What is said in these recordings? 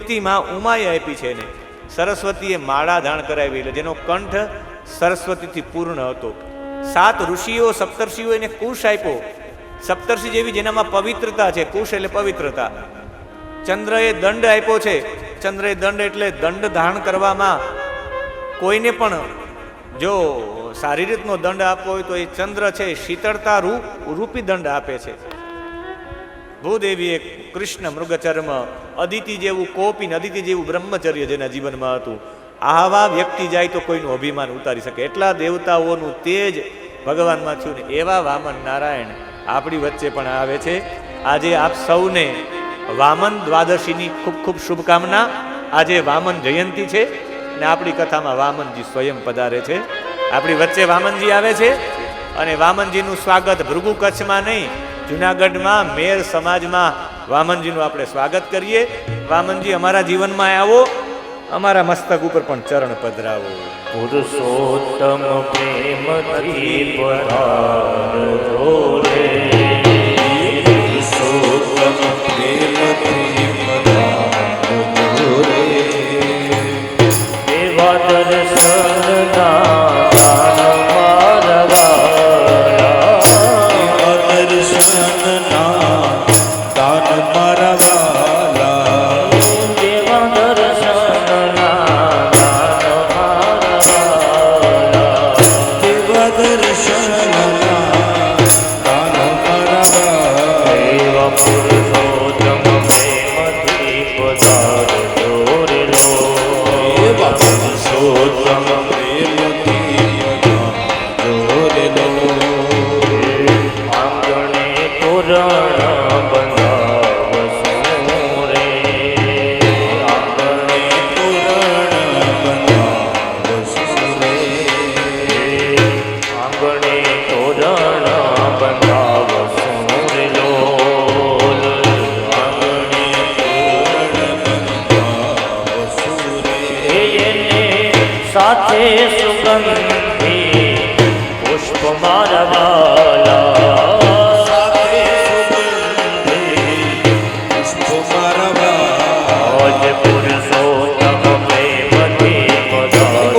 તૃપ્તિમાં ઉમાએ આપી છે એને. સરસ્વતીએ માળા ધારણ કરાવી, એટલે જેનો કંઠ સરસ્વતીથી પૂર્ણ હતો. 7 ઋષિઓ સપ્તર્ષિઓ એને કુશ આપ્યો, સપ્તર્ષિ જેવી જેનામાં પવિત્રતા છે. કુશ એટલે પવિત્રતા. ચંદ્રએ દંડ આપ્યો છે. ચંદ્રએ દંડ એટલે દંડ ધારણ કરવામાં કોઈને પણ જો સારી રીતનો દંડ આપવો હોય તો એ ચંદ્ર છે શીતળતા રૂપી દંડ આપે છે. ભૂદેવીએ કૃષ્ણ મૃગચર્મ, અદિતિ જેવું કોપીન, અદિતિ જેવું બ્રહ્મચર્ય જેના જીવનમાં હતું. આવા વ્યક્તિ જાય તો કોઈનું અભિમાન ઉતારી શકે, એટલા દેવતાઓનું તેજ ભગવાનમાં થયું ને. એવા વામન નારાયણ આપણી વચ્ચે પણ આવે છે. આજે આપ સૌને વામન દ્વાદશીની ખૂબ ખૂબ શુભકામના. આજે વામન જયંતિ છે ને આપણી કથામાં વામનજી સ્વયં પધારે છે. આપણી વચ્ચે વામનજી આવે છે અને વામનજીનું સ્વાગત ભૃગુ કચ્છમાં નહીં, જુનાગઢમાં મેર સમાજમાં વામનજીનું આપણે સ્વાગત કરીએ. વામનજી અમારા જીવનમાં આવો, અમારા મસ્તક ઉપર પણ ચરણ પધરાવો. પુરુષોત્તમ પ્રેમથી પધારજો રે, પુરુષોત્તમ પ્રેમથી પધારજો રે. દેવા દર્શનના સાથે સુગંધી પુષ્પ મારા વાલા, સાથે સુગંધી પુષ્પ મારા વાલા. આજ પુરુષોત્તમ પ્રેમથી પધારજો.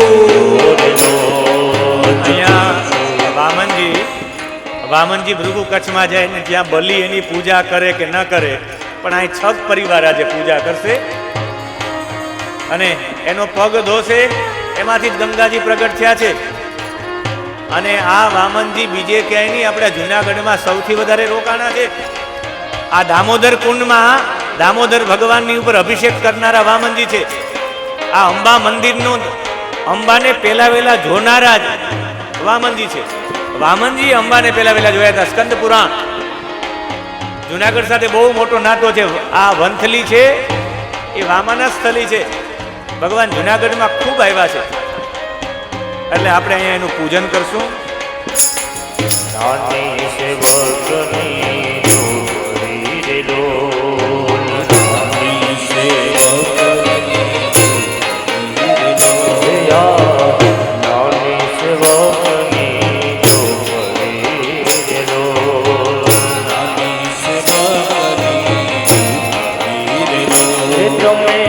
વામનજી ભૃગુ કચ્છમાં જાય ને ત્યાં બલિ એની પૂજા કરે કે ન કરે, પણ અહીં 6 પરિવાર આજે પૂજા કરશે અને એનો પગ ધોશે. એમાંથી જ ગંગાજી પ્રગટ થયા છે. અને આ વામનજી બીજે ક્યાંય નહીં, આપણા જુનાગઢમાં સૌથી વધારે રોકાણા છે. આ દામોદર કુંડમાં દામોદર ભગવાનની ઉપર અભિષેક કરનારા વામનજી છે. આ અંબા મંદિરનું અંબાને પેલા વેલા જોનારા જ વામનજી છે. વામનજી અંબાને પેલા વેલા જોયા હતા. સ્કંદ પુરાણ જુનાગઢ સાથે બહુ મોટો નાતો છે. આ વંથલી છે એ વામન સ્થલી છે. ભગવાન જુનાગઢમાં ખૂબ આવ્યા છે, એટલે આપણે અહીંયા એનું પૂજન કરશું. નાની સેવકની ડોરી રે ડોલ, નાની સેવકની ડોરી રે ડોલ, નાની સેવકની ડોરી રે ડોલ, નાની સેવકની ડોરી રે ડોલ. તમે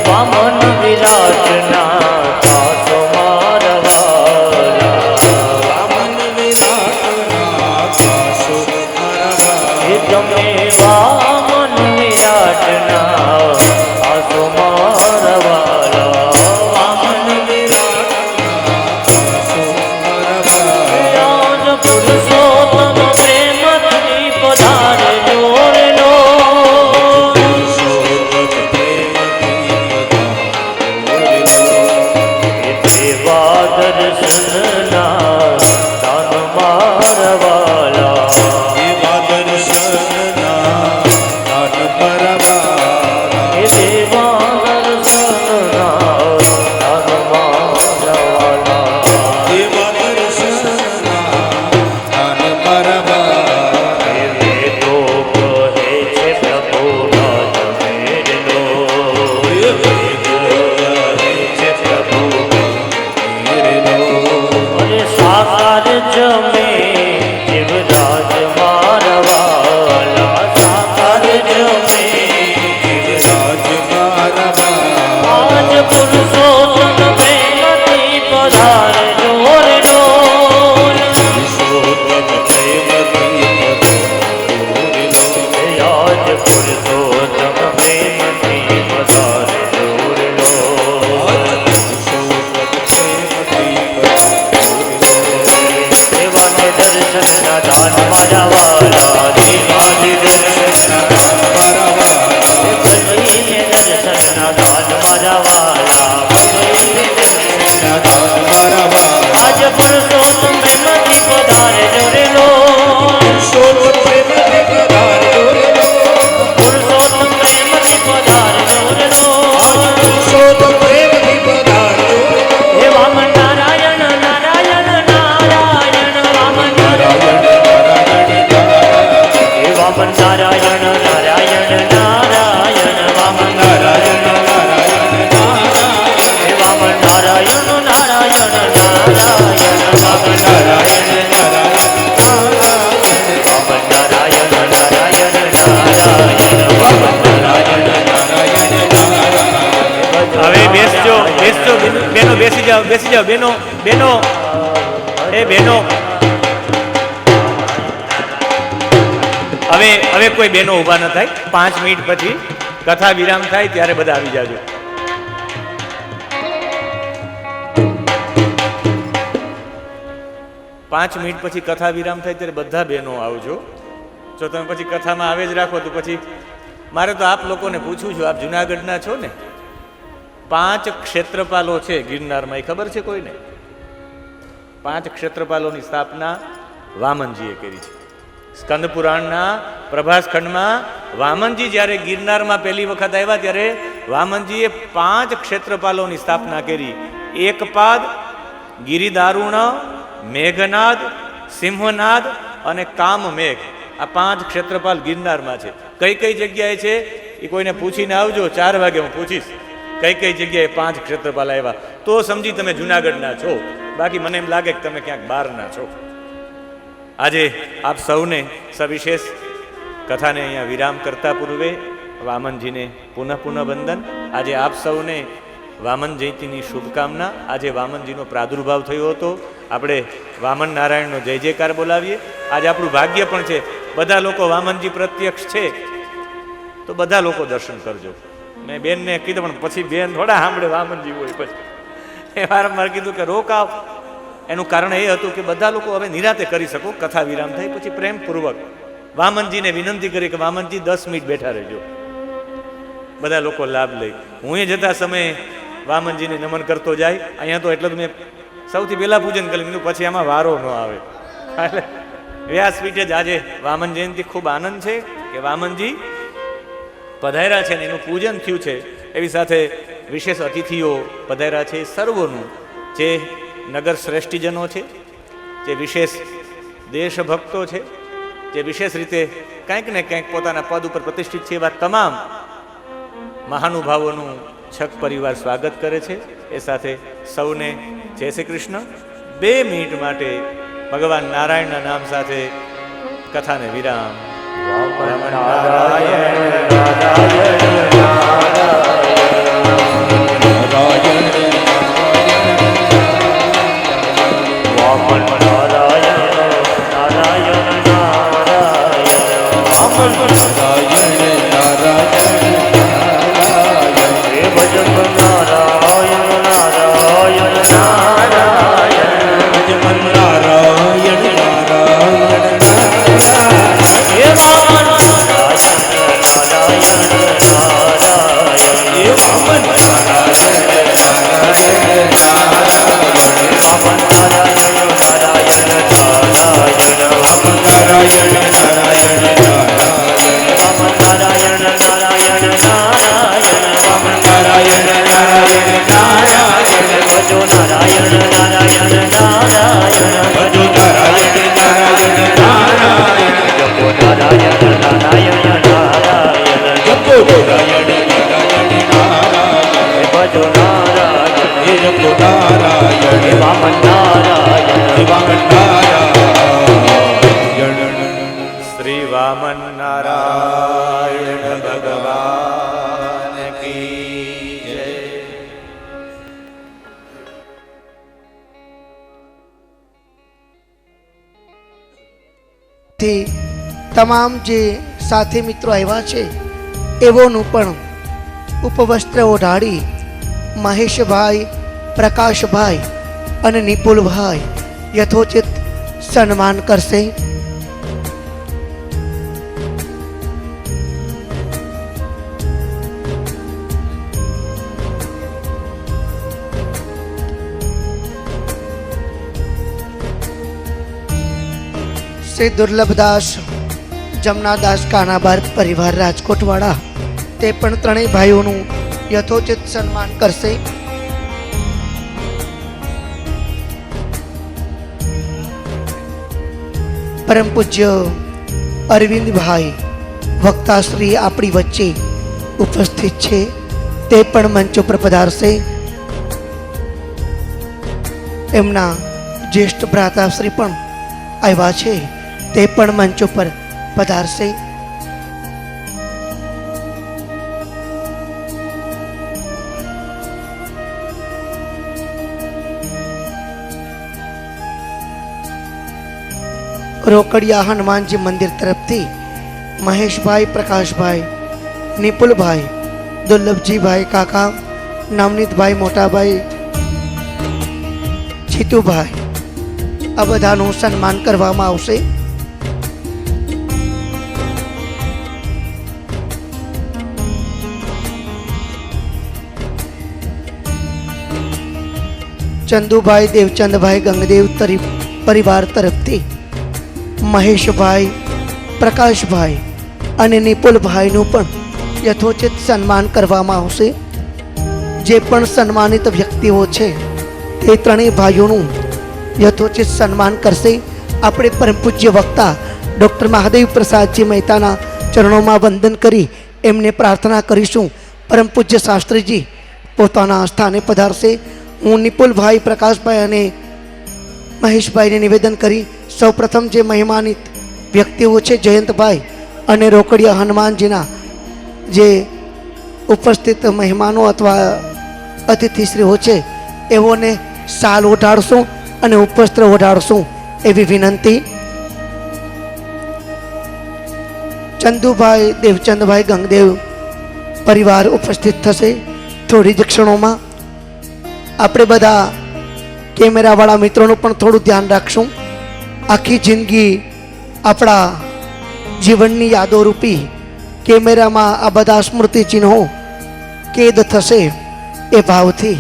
વામન વિરાટના દાસો મારા વાલા, વામન વિરાટના દાસો મારા વાલા. તમે વામન વિરાટના દાસો મારા વાલા, વામન વિરાટના દાસો મારા વાલા. આજ પુરુષોત્તમ પ્રેમથી પધારજો રે લો. પુરુષોત્તમ પ્રેમથી પધારજો રે લો. દર્શનના દાન મારા વાલા આજ પુરુષોત્તમ પ્રેમથી પધારે જોરેલો પુરુષોત્તમ પ્રેમથી પધારે જોરેલો હે વામન નારાયણ નારાયણ નારાયણ વામન હે વામન નારાયણ નારાયણ નારાયણ વામન હે વામન નારાયણ નારાયણ નારાયણ વામન હવે બેસજો બેસજો બેનો બેસી જાઓ બેનો બેનો એ બેનો હવે કોઈ બેનો ઊભા ન થાય 5 મિનિટ પછી કથા વિરામ થાય ત્યારે બધા આવી જાજો. પાંચ મિનિટ પછી કથા વિરામ થાય ત્યારે બધા બહેનો આવજો. જો તમે પછી કથામાં આવે જ રાખો તો પછી મારે તો આપ લોકોને પૂછું છું, આપ જુનાગઢના છો ને? 5 ક્ષેત્રપાલો છે ગિરનારમાં, એ ખબર છે કોઈને? 5 ક્ષેત્રપાલોની સ્થાપના વામનજીએ કરી છે. સ્કંદ પુરાણના પ્રભાસ ખંડમાં વામનજી જ્યારે ગિરનારમાં પહેલી વખત આવ્યા ત્યારે વામનજીએ 5 ક્ષેત્રપાલોની સ્થાપના કરી. એકપાદ, ગિરિદારુણ, મેઘનાદ, સિંહનાદ અને કામમેઘ, આ 5 ક્ષેત્રપાલ ગિરનારમાં છે. કઈ કઈ જગ્યાએ છે એ કોઈને પૂછીને આવજો. 4 વાગે હું પૂછીશ કઈ કઈ જગ્યાએ 5 ક્ષેત્રપાલ આવ્યા, તો સમજી તમે જુનાગઢના છો. બાકી મને એમ લાગે કે તમે ક્યાંક બહારના છો. આજે આપ સૌને સવિશેષ કથાને અહીંયા વિરામ કરતા પૂર્વે વામનજીને પુનઃ વંદન. આજે આપ સૌને વામન જયંતીની શુભકામના. આજે વામનજીનો પ્રાદુર્ભાવ થયો હતો, આપણે વામન નારાયણનો જય જયકાર બોલાવીએ. આજે આપણું ભાગ્ય પણ છે, બધા લોકો વામનજી પ્રત્યક્ષ છે તો બધા લોકો દર્શન કરજો. મેં બેનને કીધું પણ પછી બેન થોડા સાંભળે વામનજી હોય, પછી એ વારંવાર કીધું કે રોકાવ. એનું કારણ એ હતું કે બધા લોકો હવે નિરાતે કરી શકો, કથા વિરામ થાય પછી પ્રેમપૂર્વક વામનજીને વિનંતી કરી કે વામનજી 10 મિનિટ બેઠા રહેજો. બધા લોકો લાભ લઈ. હું એ જતા સમયે વામનજીને નમન કરતો જાય. અહીંયા તો એટલે જ મેં સૌથી પહેલા પૂજન કરી લીધું, પછી આમાં વારો ન આવે. એટલે વ્યાસપીઠે જ આજે વામન જયંતિ ખૂબ આનંદ છે કે વામનજી પધાર્યા છે ને એનું પૂજન થયું છે. એવી સાથે વિશેષ અતિથિઓ પધાર્યા છે. સર્વોનું જે નગર શ્રેષ્ઠીજનો છે, જે વિશેષ દેશભક્તો છે, જે વિશેષ રીતે કંઈક ને કંઈક પોતાના પદ ઉપર પ્રતિષ્ઠિત છે, એવા તમામ મહાનુભાવોનું છક પરિવાર સ્વાગત કરે છે. એ સાથે સૌને જય શ્રી કૃષ્ણ. 2 મિનિટ માટે ભગવાન નારાયણના નામ સાથે કથાને વિરામ. શ્રી વામન નારાયણ ભગવાન કી જય. તમામ જે સાથી મિત્રો આવ્યા છે એવોનું પણ ઉપવસ્ત્ર ઓઢાડી મહેશભાઈ, પ્રકાશભાઈ અને નિપુલભાઈ યથોચિત સન્માન કરશે. શ્રી દુર્લભદાસ જમનાદાસ કાનાબાર પરિવાર રાજકોટવાળા તે પણ ત્રણેય ભાઈઓનું યથોચિત સન્માન કરશે. પરમ પૂજ્ય અરવિંદભાઈ વક્તાશ્રી આપણી વચ્ચે ઉપસ્થિત છે, તે પણ મંચ ઉપર પધારશે. એમના જ્યેષ્ઠ ભ્રાતાશ્રી પણ આવ્યા છે, તે પણ મંચ ઉપર પધારશે. રોકડિયા હનુમાનજી મંદિર તરફથી મહેશભાઈ, પ્રકાશભાઈ, નિપુલભાઈ, દુર્લભજીભાઈ કાકા, નવનીતભાઈ મોટાભાઈ, જીતુભાઈ, આ બધાનું સન્માન કરવામાં આવશે. ચંદુભાઈ, દેવચંદભાઈ, ગંગદેવ પરિવાર તરફથી મહેશભાઈ, પ્રકાશભાઈ અને નિપુલભાઈનું પણ યથોચિત સન્માન કરવામાં આવશે. જે પણ સન્માનિત વ્યક્તિઓ છે તે ત્રણેય ભાઈઓનું યથોચિત સન્માન કરશે. આપણે પરમ પૂજ્ય વક્તા ડૉક્ટર મહાદેવ પ્રસાદજી મહેતાના ચરણોમાં વંદન કરી એમને પ્રાર્થના કરીશું. પરમ પૂજ્ય શાસ્ત્રીજી પોતાના સ્થાને પધારશે. હું નિપુલભાઈ, પ્રકાશભાઈ અને મહેશભાઈને નિવેદન કરી સૌપ્રથમ જે મહેમાનિત વ્યક્તિઓ છે જયંતભાઈ અને રોકડિયા હનુમાનજીના જે ઉપસ્થિત મહેમાનો અથવા અતિથિશ્રીઓ છે એઓને શાલ ઓઢાડશું અને ઉપવસ્ત્ર ઓઢાડશું એવી વિનંતી. ચંદુભાઈ, દેવચંદભાઈ, ગંગદેવ પરિવાર ઉપસ્થિત થશે થોડી જ ક્ષણોમાં. આપણે બધા કેમેરાવાળા મિત્રોનું પણ થોડું ધ્યાન રાખશું. આખી જિંદગી આપણા જીવનની યાદો રૂપી કેમેરામાં આ બધા સ્મૃતિ ચિહ્નો કેદ થશે એ ભાવથી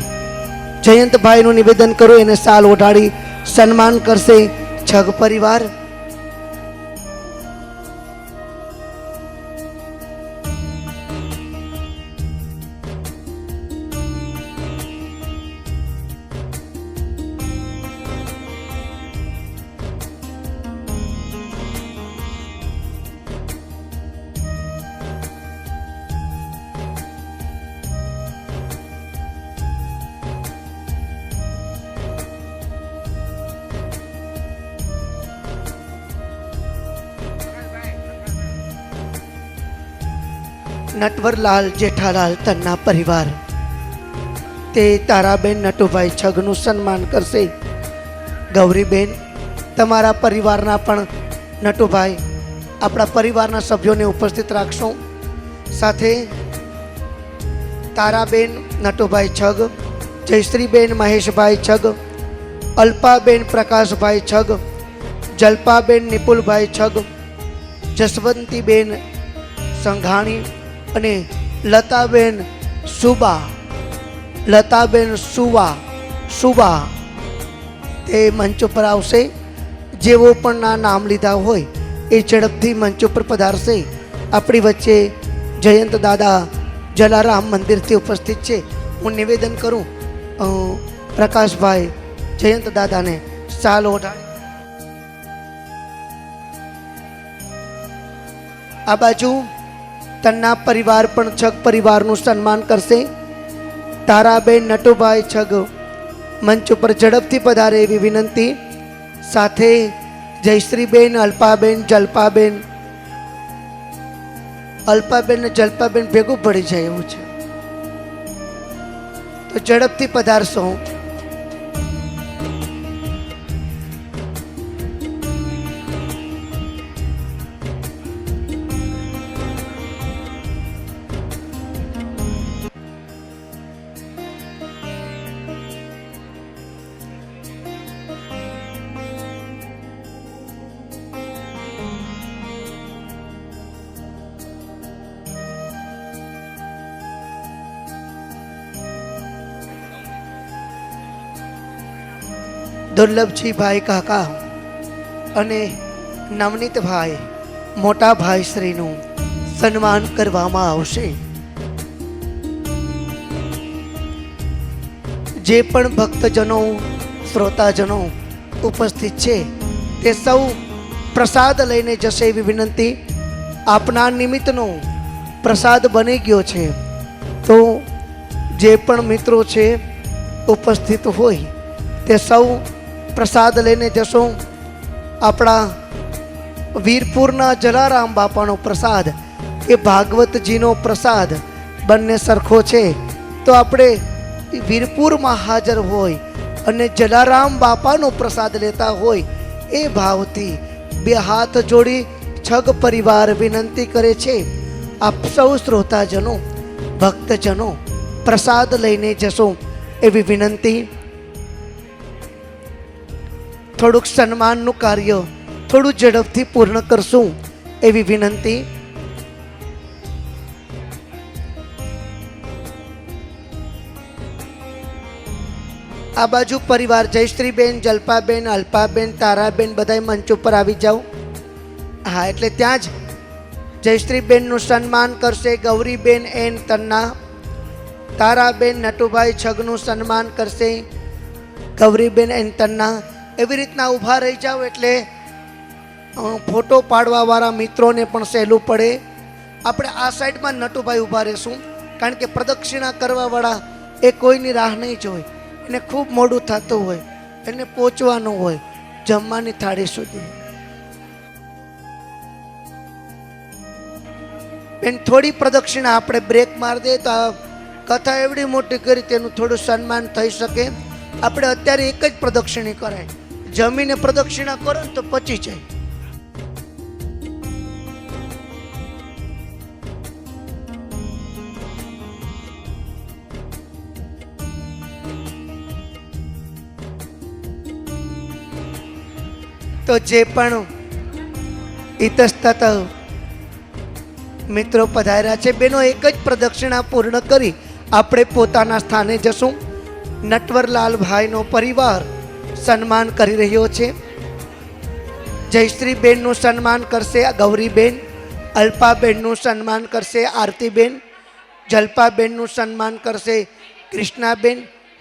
જયંતભાઈનું નિવેદન કરો, એને શાલ ઓઢાડી સન્માન કરશે છગ પરિવાર. નટવરલાલ જેઠાલાલ તન્ના પરિવાર તે તારાબેન નટુભાઈ છગનું સન્માન કરશે. ગૌરીબેન, તમારા પરિવારના પણ નટુભાઈ આપણા પરિવારના સભ્યોને ઉપસ્થિત રાખશો. સાથે તારાબેન નટુભાઈ છગ, જયશ્રીબેન મહેશભાઈ છગ, અલ્પાબેન પ્રકાશભાઈ છગ, જલ્પાબેન નિપુલભાઈ છગ, જસવંતીબેન સંઘાણી અને લતાબેન સુબા તે મંચ ઉપર આવશે. જેઓ પણ ના નામ લીધા હોય એ ઝડપથી મંચ ઉપર પધારશે. આપણી વચ્ચે જયંત દાદા જલારામ મંદિરથી ઉપસ્થિત છે. હું નિવેદન કરું પ્રકાશભાઈ જયંત દાદાને શાલ ઓઢાડી. આ બાજુ તન્ના પરિવાર પણ છગ પરિવારનું સન્માન કરશે. તારાબેન નટુભાઈ છગ મંચ ઉપર ઝડપથી પધારે એવી વિનંતી. સાથે જયશ્રીબેન, અલ્પાબેન ને જલ્પાબેન ભેગું પડી જાય એવું છે તો ઝડપથી પધારશો. દુર્લભજીભાઈ કાકા અને નવનીતભાઈ મોટા ભાઈ શ્રીનું સન્માન કરવામાં આવશે. જે પણ ભક્તજનો શ્રોતાજનો ઉપસ્થિત છે તે સૌ પ્રસાદ લઈને જશે એવી વિનંતી. આપના નિમિત્તનો પ્રસાદ બની ગયો છે, તો જે પણ મિત્રો છે ઉપસ્થિત હોય તે સૌ પ્રસાદ લઈને જશો. આપણા વીરપુરના જલારામ બાપાનો પ્રસાદ એ ભાગવતજીનો પ્રસાદ બંને સરખો છે, તો આપણે વીરપુરમાં હાજર હોય અને જલારામ બાપાનો પ્રસાદ લેતા હોય એ ભાવથી બે હાથ જોડી છગ પરિવાર વિનંતી કરે છે. આપ સૌ શ્રોતાજનો ભક્તજનો પ્રસાદ લઈને જશો એવી વિનંતી. થોડુંક સન્માનનું કાર્ય થોડું ઝડપથી પૂર્ણ કરશું એવી વિનંતી. આ બાજુ પરિવાર જયશ્રીબેન, જલ્પાબેન, અલ્પાબેન, તારાબેન બધાય મંચ ઉપર આવી જાઓ. હા, એટલે ત્યાં જ જયશ્રીબેનનું સન્માન કરશે ગૌરીબેન એન તન્ના. તારાબેન નટુભાઈ છગનું સન્માન કરશે ગૌરીબેન એન તન્ના. એવી રીતના ઊભા રહી જાઓ એટલે ફોટો પાડવાવાળા મિત્રોને પણ સહેલું પડે. આપણે આ સાઈડમાં નટુભાઈ ઊભા રહીશું, કારણ કે પ્રદક્ષિણા કરવાવાળા એ કોઈની રાહ નહીં જોઈ. એને ખૂબ મોડું થતું હોય, એને પહોંચવાનું હોય જમવાની થાળી સુધી. બેન થોડી પ્રદક્ષિણા આપણે બ્રેક મારી દઈએ તો આ કથા એવડી મોટી કરી તેનું થોડું સન્માન થઈ શકે. આપણે અત્યારે એક જ પ્રદક્ષિણી કરાય, જમીને પ્રદક્ષિણા કરો ને તો પચી જાય. તો જે પણ ઇતસ્તત મિત્રો પધાર્યા છે બેનો એક જ પ્રદક્ષિણા પૂર્ણ કરી આપણે પોતાના સ્થાને જશું. નટવરલાલ ભાઈનો પરિવાર સન્માન કરી રહ્યો છે. જયશ્રીબેનનું સન્માન કરશે ગૌરીબેન, અલ્પાબેનનું સન્માન કરશે આરતીબેન, જલ્પાબેનનું સન્માન કરશે કૃષ્ણાબેન,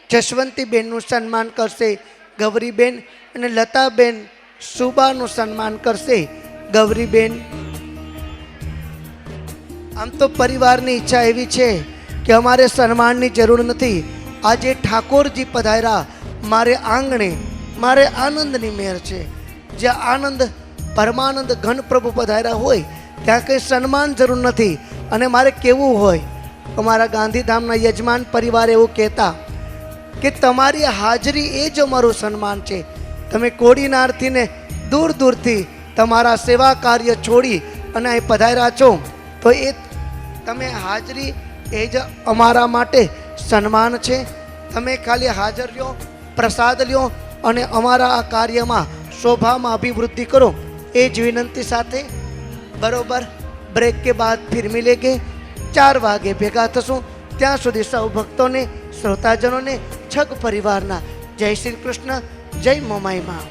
જશવંતીબેનનું સન્માન કરશે ગૌરીબેન અને લતાબેન સુબાનું સન્માન કરશે ગૌરીબેન. આમ તો પરિવારની ઈચ્છા એવી છે કે અમારે સન્માનની જરૂર નથી. આજે ઠાકોરજી પધાર્યા મારે આંગણે, મારે આનંદની મેર છે. જ્યાં આનંદ પરમાનંદ ઘન પ્રભુ પધાર્યા હોય ત્યાં કંઈ સન્માન જરૂર નથી. અને મારે કેવું હોય, અમારા ગાંધીધામના યજમાન પરિવાર એવું કહેતા કે તમારી હાજરી એ જ અમારું સન્માન છે. તમે કોડીનારથી ને દૂર દૂરથી તમારા સેવા કાર્ય છોડી અને અહીં પધાર્યા છો, તો એ તમે હાજરી એ જ અમારા માટે સન્માન છે. તમે ખાલી હાજર રહ્યો, પ્રસાદ લ્યો અને અમારા આ કાર્યમાં શોભામાં અભિવૃદ્ધિ કરો એ જ વિનંતી સાથે બરોબર બ્રેક કે બાદ ફિર મિલેંગે. 4 વાગે ભેગા થશું. ત્યાં સુધી સૌ ભક્તોને શ્રોતાજનોને છગ પરિવારના જય શ્રી કૃષ્ણ, જય મોમાઈ માં.